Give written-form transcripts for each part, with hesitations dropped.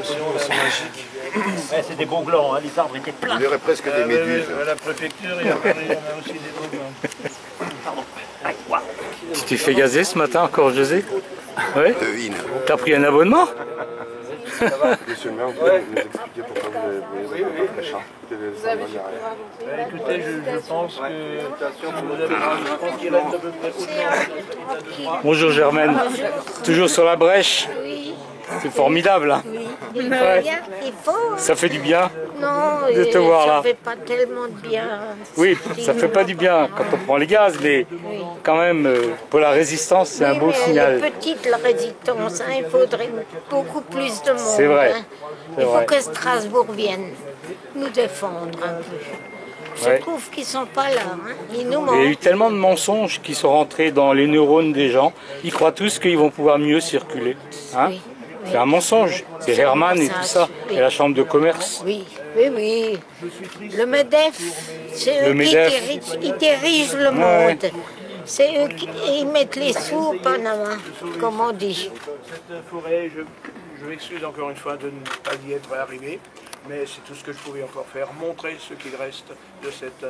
C'est magique. Ouais, c'est des beaux glands, hein, les arbres étaient pleins. Il y aurait presque des méduses. À la préfecture, il y en a aussi des beaux glands. Pardon. Allez, wow. Tu t'es fait gazer ce matin encore, José? Oui. Devine. T'as pris un abonnement? Monsieur le maire, vous pouvez nous expliquer pourquoi vous avez pas très cher? Écoutez, je pense qu'il reste à peu près autant de droit. Bonjour Germaine. Toujours sur la brèche? Oui, C'est formidable, hein? oui. Il Ouais. bien, il faut. Ça fait du bien? Non, de te voir là. ça fait pas tellement de bien. Oui, ça fait pas du bien quand on prend les gaz, mais quand même, pour la résistance, c'est un beau signal. Elle est petite la résistance, hein, il faudrait beaucoup plus de monde. C'est vrai. Hein. C'est Il faut vrai. que Strasbourg vienne nous défendre un peu. Je Ouais. trouve qu'ils sont pas là, hein. Ils nous Il y a eu manquent. tellement de mensonges qui sont rentrés dans les neurones des gens. Ils croient tous qu'ils vont pouvoir mieux circuler. Hein? Oui, oui. C'est un mensonge. C'est Herman et tout ça. Oui. Et la chambre de commerce. Oui, oui, oui. Le MEDEF, c'est eux Le MEDEF. qui dirigent le monde. C'est eux qui ils mettent les sous au Panama, comme on dit. Cette forêt, je m'excuse encore une fois de ne pas y être arrivé, mais c'est tout ce que je pouvais encore faire, montrer ce qu'il reste de cet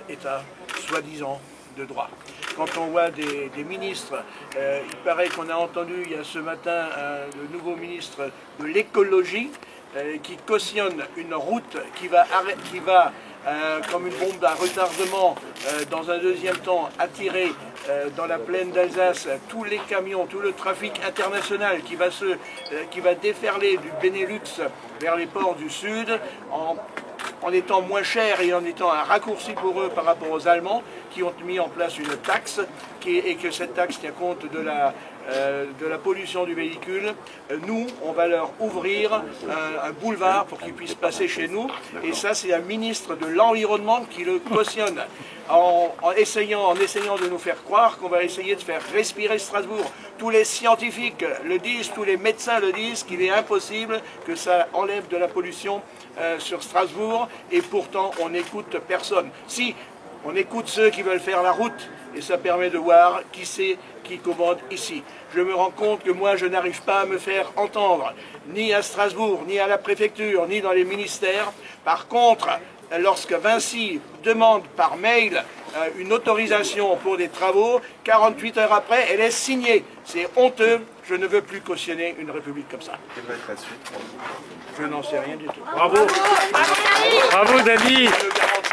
état soi-disant de droit. Quand on voit des ministres, il paraît qu'on a entendu il y a ce matin le nouveau ministre de l'écologie qui cautionne une route qui va comme une bombe à retardement, dans un deuxième temps, attirer dans la plaine d'Alsace tous les camions, tout le trafic international qui va déferler du Benelux vers les ports du Sud, en étant moins cher et en étant un raccourci pour eux par rapport aux Allemands qui ont mis en place une taxe et que cette taxe tient compte de la pollution du véhicule. Nous, on va leur ouvrir un boulevard pour qu'ils puissent passer chez nous. Et ça, c'est un ministre de l'Environnement qui le cautionne en essayant de nous faire croire qu'on va essayer de faire respirer Strasbourg. Tous les scientifiques le disent, tous les médecins le disent, qu'il est impossible que ça enlève de la pollution sur Strasbourg. Et pourtant, on n'écoute personne. Si, on écoute ceux qui veulent faire la route. Et ça permet de voir qui c'est qui commande ici. Je me rends compte que moi, je n'arrive pas à me faire entendre, ni à Strasbourg, ni à la préfecture, ni dans les ministères. Par contre, lorsque Vinci demande par mail une autorisation pour des travaux, 48 heures après, elle est signée. C'est honteux. Je ne veux plus cautionner une république comme ça. Quelle va être la suite? Je n'en sais rien du tout. Bravo. Bravo, David! Je le garantis.